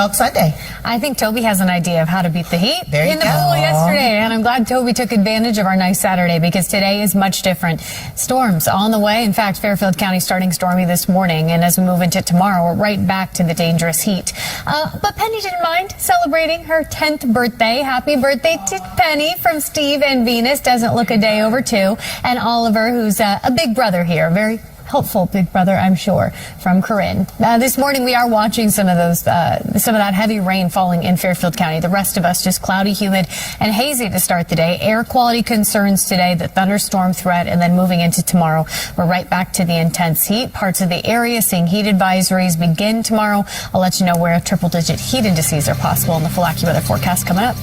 Sunday. I think Toby has an idea of how to beat the heat in the pool yesterday, and I'm glad Toby took advantage of our nice Saturday because today is much different. Storms on the way. In fact, Fairfield County starting stormy this morning, and as we move into tomorrow, we're right back to the dangerous heat. But Penny didn't mind celebrating her 10th birthday. Happy birthday to Penny from Steve and Venus. Doesn't look a day over 2. And Oliver, who's a big brother here, very helpful big brother, I'm sure, from Corinne. This morning we are watching some of that heavy rain falling in Fairfield County. The rest of us just cloudy, humid, and hazy to start the day. Air quality concerns today, the thunderstorm threat, and then moving into tomorrow, we're right back to the intense heat. Parts of the area seeing heat advisories begin tomorrow. I'll let you know where triple-digit heat indices are possible in the full AccuWeather forecast coming up.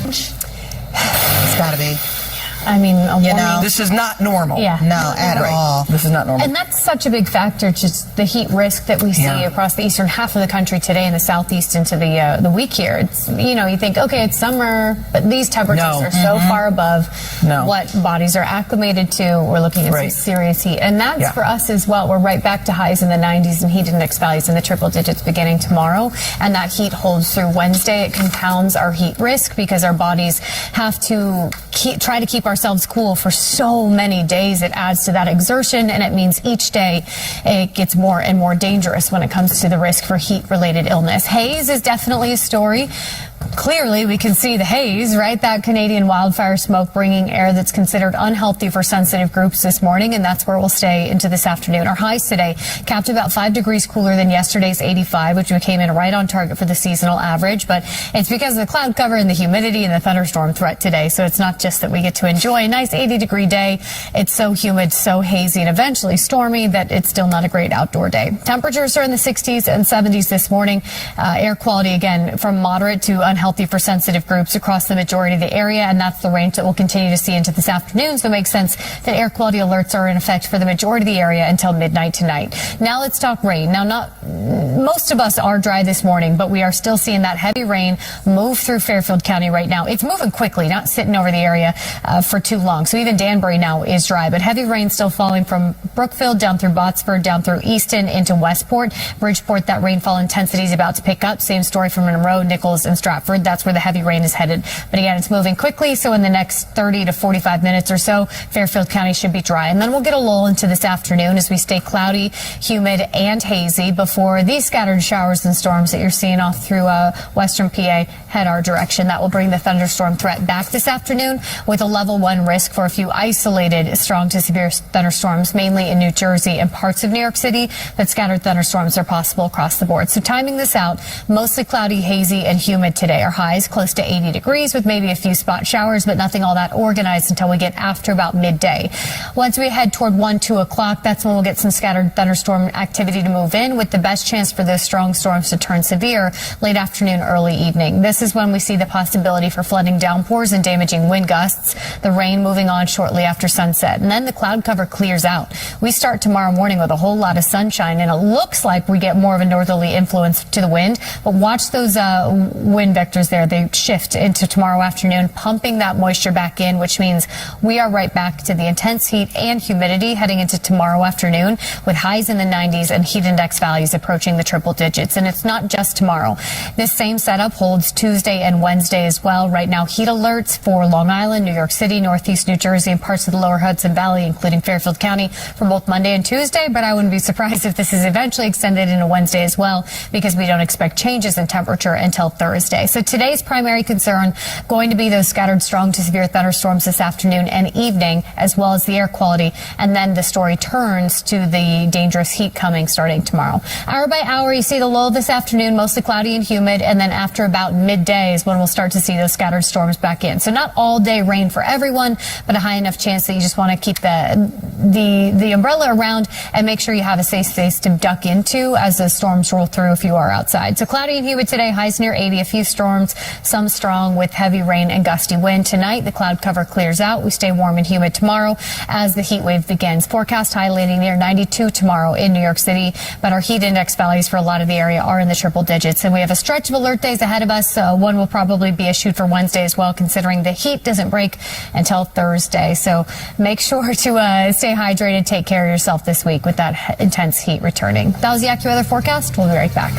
It's gotta be. I mean, this is not normal. Yeah. No, at all. This is not normal. And that's such a big factor, just the heat risk that we see across the eastern half of the country today and the southeast into the week here. It's, you think, okay, it's summer, but these temperatures are so far above what bodies are acclimated to. We're looking at some serious heat. And that's for us as well. We're right back to highs in the 90s and heat index values in the triple digits beginning tomorrow. And that heat holds through Wednesday. It compounds our heat risk because our bodies have to try to keep ourselves cool for so many days. It adds to that exertion, and it means each day it gets more and more dangerous when it comes to the risk for heat-related illness. Haze is definitely a story. Clearly, we can see the haze, right? That Canadian wildfire smoke bringing air that's considered unhealthy for sensitive groups this morning, and that's where we'll stay into this afternoon. Our highs today capped about 5 degrees cooler than yesterday's 85, which we came in right on target for the seasonal average, but it's because of the cloud cover and the humidity and the thunderstorm threat today, so it's not just that we get to enjoy a nice 80-degree day. It's so humid, so hazy, and eventually stormy that it's still not a great outdoor day. Temperatures are in the 60s and 70s this morning. Air quality, again, from moderate to unhealthy for sensitive groups across the majority of the area, and that's the range that we'll continue to see into this afternoon. So it makes sense that air quality alerts are in effect for the majority of the area until midnight tonight. Now let's talk rain. Now, most of us are dry this morning, but we are still seeing that heavy rain move through Fairfield County right now. It's moving quickly, not sitting over the area for too long. So even Danbury now is dry, but heavy rain still falling from Brookfield down through Botsford, down through Easton into Westport. Bridgeport, that rainfall intensity is about to pick up. Same story from Monroe, Nichols, and Stratford. That's where the heavy rain is headed. But again, it's moving quickly, so in the next 30 to 45 minutes or so, Fairfield County should be dry. And then we'll get a lull into this afternoon as we stay cloudy, humid, and hazy before these scattered showers and storms that you're seeing off through western PA head our direction. That will bring the thunderstorm threat back this afternoon with a level 1 risk for a few isolated strong to severe thunderstorms, mainly in New Jersey and parts of New York City, but scattered thunderstorms are possible across the board. So timing this out, mostly cloudy, hazy, and humid today. Our highs close to 80 degrees with maybe a few spot showers, but nothing all that organized until we get after about midday. Once we head toward 1, 2 o'clock, that's when we'll get some scattered thunderstorm activity to move in, with the best chance for those strong storms to turn severe late afternoon, early evening. This is when we see the possibility for flooding downpours and damaging wind gusts, the rain moving on shortly after sunset, and then the cloud cover clears out. We start tomorrow morning with a whole lot of sunshine, and it looks like we get more of a northerly influence to the wind, but watch those wind vectors there. They shift into tomorrow afternoon, pumping that moisture back in, which means we are right back to the intense heat and humidity heading into tomorrow afternoon, with highs in the 90s and heat index values approaching the triple digits. And it's not just tomorrow. This same setup holds Tuesday and Wednesday as well. Right now, heat alerts for Long Island, New York City, Northeast New Jersey, and parts of the lower Hudson Valley, including Fairfield County, for both Monday and Tuesday. But I wouldn't be surprised if this is eventually extended into Wednesday as well, because we don't expect changes in temperature until Thursday. So today's primary concern going to be those scattered strong to severe thunderstorms this afternoon and evening, as well as the air quality. And then the story turns to the dangerous heat coming starting tomorrow. Hour by hour, you see the lull this afternoon, mostly cloudy and humid. And then after about midday is when we'll start to see those scattered storms back in. So not all day rain for everyone, but a high enough chance that you just want to keep the umbrella around and make sure you have a safe space to duck into as the storms roll through if you are outside. So cloudy and humid today, highs near 80, a few storms, some strong with heavy rain and gusty wind. Tonight, the cloud cover clears out. We stay warm and humid tomorrow as the heat wave begins. Forecast highlighting near 92 tomorrow in New York City, but our heat index value qualities for a lot of the area are in the triple digits. And we have a stretch of alert days ahead of us. One will probably be issued for Wednesday as well, considering the heat doesn't break until Thursday. So make sure to stay hydrated, take care of yourself this week with that intense heat returning. That was the AccuWeather forecast. We'll be right back.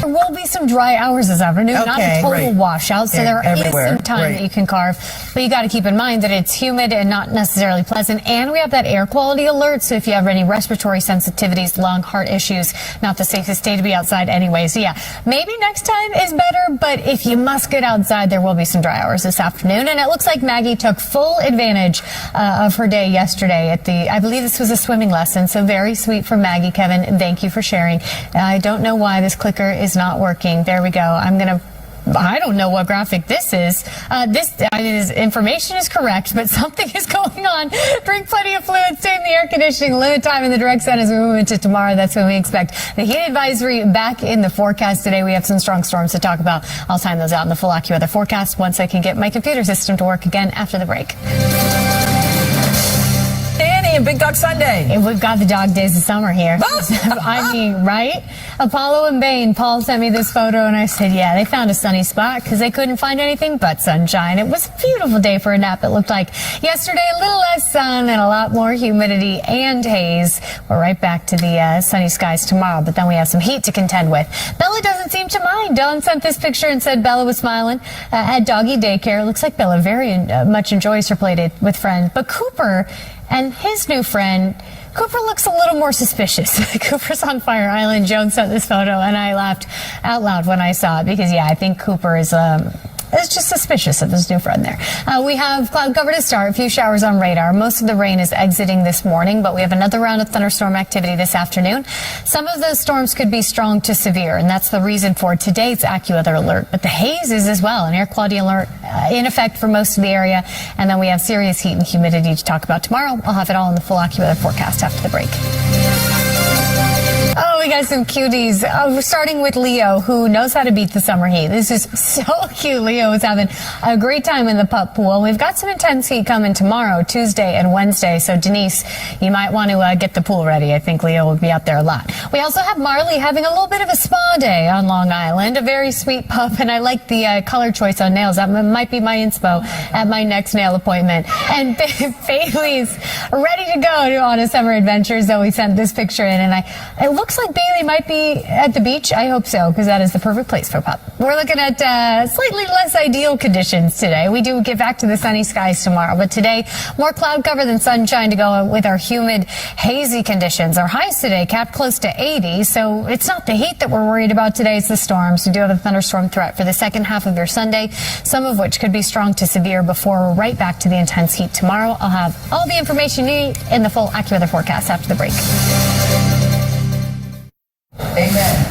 There will be some dry hours this afternoon, not a total washout, so there is some time that you can carve. But you got to keep in mind that it's humid and not necessarily pleasant, and we have that air quality alert, so if you have any respiratory sensitivities, lung, heart issues, not the safest day to be outside anyway. So yeah, maybe next time is better, but if you must get outside, there will be some dry hours this afternoon. And it looks like Maggie took full advantage of her day yesterday at I believe this was a swimming lesson, so very sweet from Maggie. Kevin, thank you for sharing. I don't know why this clicker is not working. There we go. I don't know what graphic this is. This information is correct, but something is going on. Drink plenty of fluids, stay in the air conditioning, limit time in the direct sun as we move into tomorrow. That's when we expect the heat advisory back in the forecast today. We have some strong storms to talk about. I'll time those out in the full AccuWeather forecast once I can get my computer system to work again after the break. And Big Dog Sunday. And we've got the dog days of summer here. I mean, right? Apollo and Bain, Paul sent me this photo and I said, yeah, they found a sunny spot because they couldn't find anything but sunshine. It was a beautiful day for a nap, it looked like. Yesterday, a little less sun and a lot more humidity and haze. We're right back to the sunny skies tomorrow, but then we have some heat to contend with. Bella doesn't seem to mind. Dawn sent this picture and said Bella was smiling at doggy daycare. Looks like Bella very much enjoys her play date with friends. But Cooper and his new friend, Cooper looks a little more suspicious. Cooper's on Fire Island. Joan sent this photo, and I laughed out loud when I saw it because, yeah, I think Cooper is just suspicious of his new friend there. We have cloud cover to start, a few showers on radar. Most of the rain is exiting this morning, but we have another round of thunderstorm activity this afternoon. Some of those storms could be strong to severe, and that's the reason for today's AccuWeather alert. But the haze is as well, an air quality alert in effect for most of the area. And then we have serious heat and humidity to talk about tomorrow. I'll have it all in the full AccuWeather forecast after the break. Oh, we got some cuties. We're starting with Leo, who knows how to beat the summer heat. This is so cute. Leo is having a great time in the pup pool. We've got some intense heat coming tomorrow, Tuesday and Wednesday. So, Denise, you might want to get the pool ready. I think Leo will be out there a lot. We also have Marley having a little bit of a spa day on Long Island. A very sweet pup, and I like the color choice on nails. That might be my inspo at my next nail appointment. And Bailey's ready to go on a summer adventure. So we sent this picture in, and it looks like Bailey might be at the beach. I hope so, because that is the perfect place for a pup. We're looking at slightly less ideal conditions today. We do get back to the sunny skies tomorrow, but today more cloud cover than sunshine to go with our humid, hazy conditions. Our highs today capped close to 80, so it's not the heat that we're worried about today, it's the storms. We do have a thunderstorm threat for the second half of your Sunday, some of which could be strong to severe before we're right back to the intense heat tomorrow. I'll have all the information you need in the full AccuWeather forecast after the break. Amen.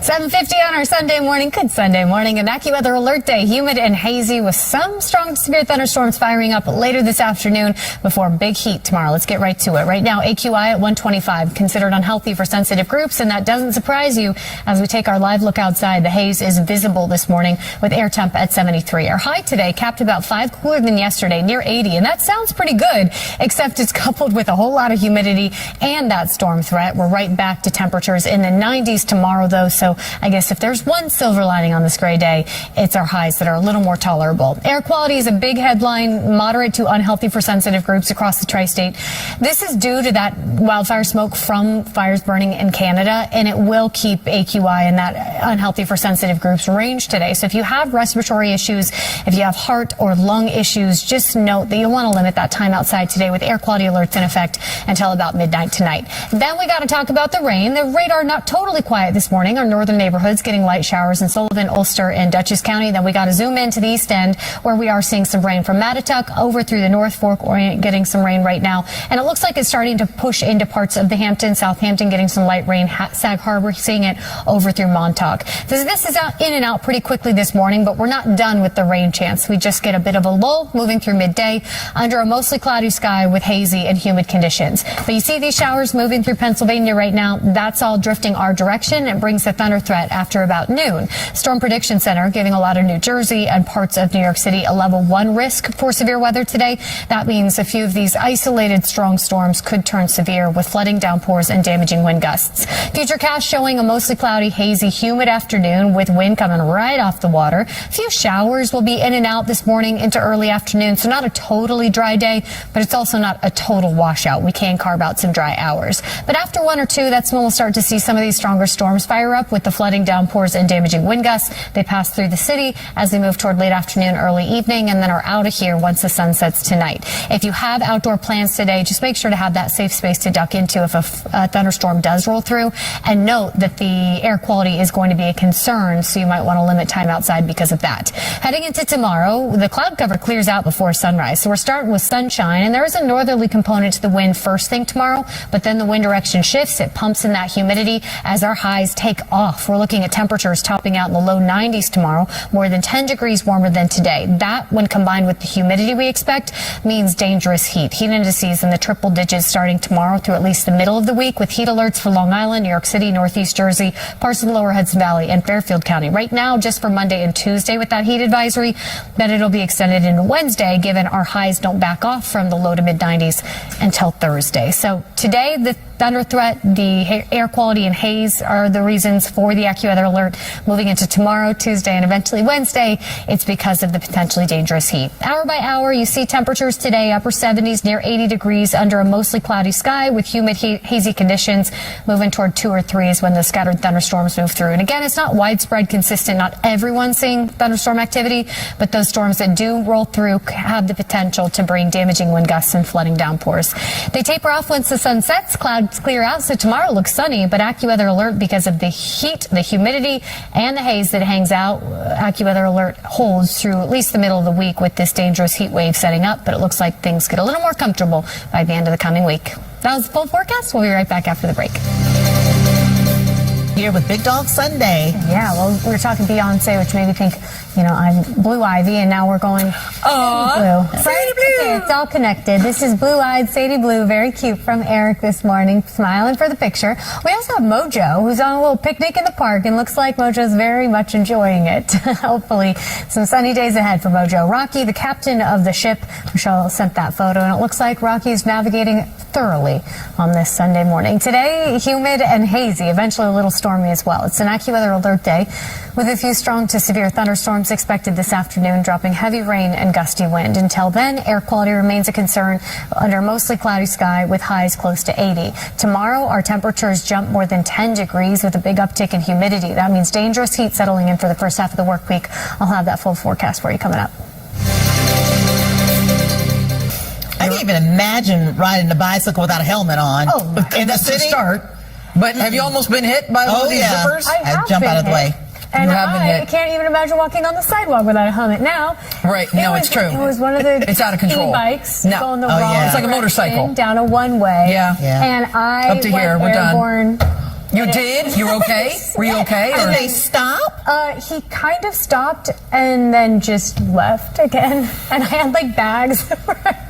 7:50 on our Sunday morning. Good Sunday morning. An AccuWeather alert day, humid and hazy with some strong to severe thunderstorms firing up later this afternoon before big heat tomorrow. Let's get right to it. Right now, AQI at 125, considered unhealthy for sensitive groups, and that doesn't surprise you as we take our live look outside. The haze is visible this morning with air temp at 73. Our high today capped about 5 cooler than yesterday, near 80, and that sounds pretty good, except it's coupled with a whole lot of humidity and that storm threat. We're right back to temperatures in the 90s tomorrow, though, so I guess if there's one silver lining on this gray day, it's our highs that are a little more tolerable. Air quality is a big headline, moderate to unhealthy for sensitive groups across the tri-state. This is due to that wildfire smoke from fires burning in Canada, and it will keep AQI in that unhealthy for sensitive groups range today. So if you have respiratory issues, if you have heart or lung issues, just note that you'll want to limit that time outside today with air quality alerts in effect until about midnight tonight. Then we got to talk about the rain. The radar not totally quiet this morning. Our northern neighborhoods getting light showers in Sullivan, Ulster, and Dutchess County. Then we got to zoom into the east end where we are seeing some rain from Mattituck over through the North Fork, Orient, getting some rain right now. And it looks like it's starting to push into parts of the Hampton, Southampton, getting some light rain. Sag Harbor, seeing it over through Montauk. This is out in and out pretty quickly this morning, but we're not done with the rain chance. We just get a bit of a lull moving through midday under a mostly cloudy sky with hazy and humid conditions. But you see these showers moving through Pennsylvania right now. That's all drifting our direction. It brings the thunder thunder threat after about noon. Storm Prediction Center giving a lot of New Jersey and parts of New York City a level 1 risk for severe weather today. That means a few of these isolated strong storms could turn severe with flooding, downpours, and damaging wind gusts. Futurecast showing a mostly cloudy, hazy, humid afternoon with wind coming right off the water. A few showers will be in and out this morning into early afternoon, so not a totally dry day, but it's also not a total washout. We can carve out some dry hours. But after 1 or 2, that's when we'll start to see some of these stronger storms fire up with the flooding, downpours, and damaging wind gusts. They pass through the city as they move toward late afternoon, early evening, and then are out of here once the sun sets tonight. If you have outdoor plans today, just make sure to have that safe space to duck into if a thunderstorm does roll through. And note that the air quality is going to be a concern, so you might want to limit time outside because of that. Heading into tomorrow, the cloud cover clears out before sunrise. So we're starting with sunshine, and there is a northerly component to the wind first thing tomorrow, but then the wind direction shifts. It pumps in that humidity as our highs take off. We're looking at temperatures topping out in the low 90s tomorrow, more than 10 degrees warmer than today. That, when combined with the humidity we expect, means dangerous heat. Heat indices in the triple digits starting tomorrow through at least the middle of the week, with heat alerts for Long Island, New York City, Northeast Jersey, parts of the lower Hudson Valley, and Fairfield County. Right now, just for Monday and Tuesday with that heat advisory, then it'll be extended into Wednesday, given our highs don't back off from the low to mid 90s until Thursday. So today, the thunder threat, the air quality, and haze are the reasons for the AccuWeather alert. Moving into tomorrow, Tuesday, and eventually Wednesday, it's because of the potentially dangerous heat. Hour by hour, you see temperatures today, upper 70s, near 80 degrees under a mostly cloudy sky with humid, hazy conditions. Moving toward 2 or 3 is when the scattered thunderstorms move through. And again, it's not widespread, consistent. Not everyone's seeing thunderstorm activity, but those storms that do roll through have the potential to bring damaging wind gusts and flooding downpours. They taper off once the sun sets. Clouds clear out, so tomorrow looks sunny, but AccuWeather alert because of the heat, the humidity, and the haze that hangs out. AccuWeather alert holds through at least the middle of the week with this dangerous heat wave setting up, but it looks like things get a little more comfortable by the end of the coming week. That was the full forecast. We'll be right back after the break. Here with Big Dog Sunday. Yeah, well, we were talking Beyonce, which made me think, I'm Blue Ivy, and now we're going blue. Sadie Blue. Okay, it's all connected. This is Blue-Eyed Sadie Blue, very cute, from Eric this morning, smiling for the picture. We also have Mojo, who's on a little picnic in the park, and looks like Mojo's very much enjoying it. Hopefully, some sunny days ahead for Mojo. Rocky, the captain of the ship, Michelle sent that photo, and it looks like Rocky's navigating thoroughly on this Sunday morning. Today, humid and hazy, eventually a little stormy as well. It's an AccuWeather alert day with a few strong to severe thunderstorms expected this afternoon, dropping heavy rain and gusty wind. Until then, air quality remains a concern under a mostly cloudy sky with highs close to 80. Tomorrow, our temperatures jump more than 10 degrees with a big uptick in humidity. That means dangerous heat settling in for the first half of the work week. I'll have that full forecast for you coming up. I can't even imagine riding a bicycle without a helmet on. And that's the start. But have you almost been hit by one of these zippers? I jump out of the way. And You have been I hit. can't even imagine walking on the sidewalk without a helmet now. Right, no, it's true. It was one of the It's out of control. e-bikes No. going the Oh, wrong yeah. It's like a motorcycle. direction down a one-way. Yeah. And I Up to here, went we're done. airborne. You did? You were okay? Were you okay? Did Or? they stop? He kind of stopped and then just left again. And I had like bags.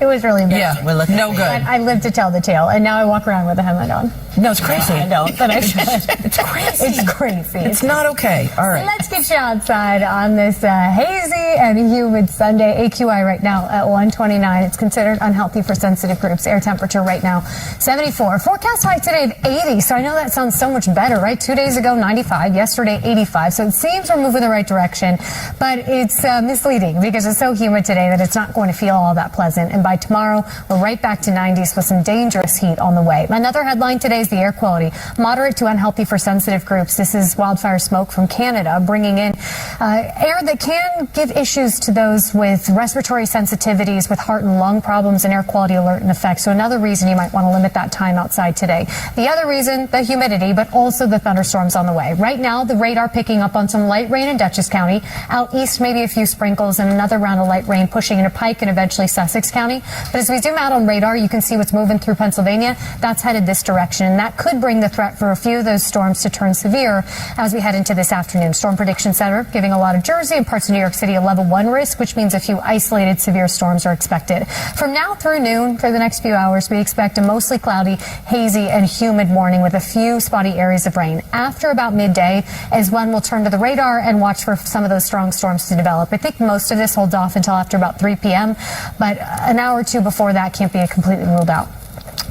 It was really bad. Yeah, We're looking no at good. But I lived to tell the tale, and now I walk around with a helmet on. No, it's crazy. I don't, but I should. It's crazy. It's crazy. It's not okay. All right. Let's get you outside on this hazy and humid Sunday. AQI right now at 129. It's considered unhealthy for sensitive groups. Air temperature right now 74. Forecast high today of 80. So I know that sounds so much better, right? 2 days ago 95. Yesterday 85. So it seems we're moving in the right direction, but it's misleading because it's so humid today that it's not going to feel all that pleasant. And by tomorrow, we're right back to 90s with some dangerous heat on the way. Another headline today is the air quality. Moderate to unhealthy for sensitive groups. This is wildfire smoke from Canada, bringing in air that can give issues to those with respiratory sensitivities, with heart and lung problems, and air quality alert in effect. So another reason you might want to limit that time outside today. The other reason, the humidity, but also the thunderstorms on the way. Right now, the radar picking up on some light rain in Dutchess County. Out east, maybe a few sprinkles and another round of light rain pushing into Pike and eventually Sussex County. But as we zoom out on radar, you can see what's moving through Pennsylvania. That's headed this direction, and that could bring the threat for a few of those storms to turn severe as we head into this afternoon. Storm Prediction Center giving a lot of Jersey and parts of New York City a level 1 risk, which means a few isolated severe storms are expected. From now through noon for the next few hours, we expect a mostly cloudy, hazy, and humid morning with a few spotty spotty areas of rain. After about midday is when we'll turn to the radar and watch for some of those strong storms to develop. I think most of this holds off until after about 3 p.m., but an hour or two before that can't be completely ruled out.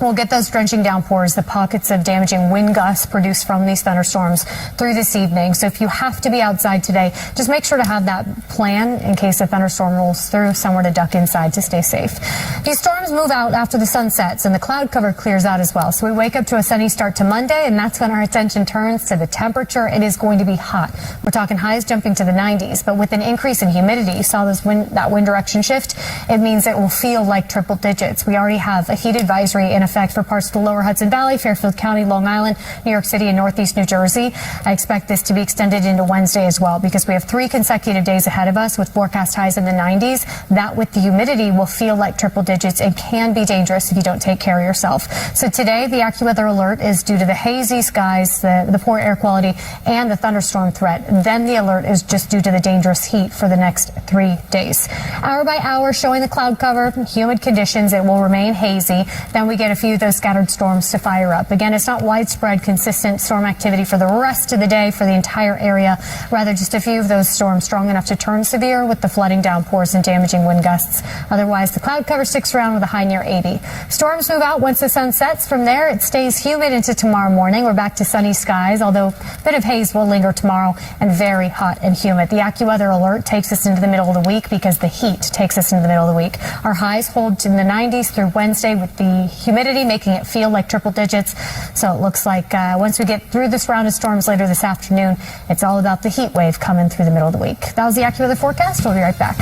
We'll get those drenching downpours, the pockets of damaging wind gusts produced from these thunderstorms through this evening. So if you have to be outside today, just make sure to have that plan in case a thunderstorm rolls through, somewhere to duck inside to stay safe. These storms move out after the sun sets and the cloud cover clears out as well. So we wake up to a sunny start to Monday, and that's when our attention turns to the temperature. It is going to be hot. We're talking highs jumping to the 90s, but with an increase in humidity, you saw that wind direction shift. It means it will feel like triple digits. We already have a heat advisory in effect for parts of the lower Hudson Valley, Fairfield County, Long Island, New York City, and Northeast New Jersey. I expect this to be extended into Wednesday as well because we have 3 consecutive days ahead of us with forecast highs in the 90s. That with the humidity will feel like triple digits and can be dangerous if you don't take care of yourself. So today, the AccuWeather alert is due to the hazy skies, the poor air quality, and the thunderstorm threat. Then the alert is just due to the dangerous heat for the next 3 days. Hour by hour, showing the cloud cover, humid conditions. It will remain hazy. Then we get a few of those scattered storms to fire up. Again, it's not widespread, consistent storm activity for the rest of the day for the entire area. Rather, just a few of those storms strong enough to turn severe with the flooding downpours and damaging wind gusts. Otherwise, the cloud cover sticks around with a high near 80. Storms move out once the sun sets. From there, it stays humid into tomorrow morning. We're back to sunny skies, although a bit of haze will linger tomorrow and very hot and humid. The AccuWeather alert takes us into the middle of the week because the heat takes us into the middle of the week. Our highs hold in the 90s through Wednesday with the humidity making it feel like triple digits. So it looks like once we get through this round of storms later this afternoon, it's all about the heat wave coming through the middle of the week. That was the AccuWeather forecast. We'll be right back.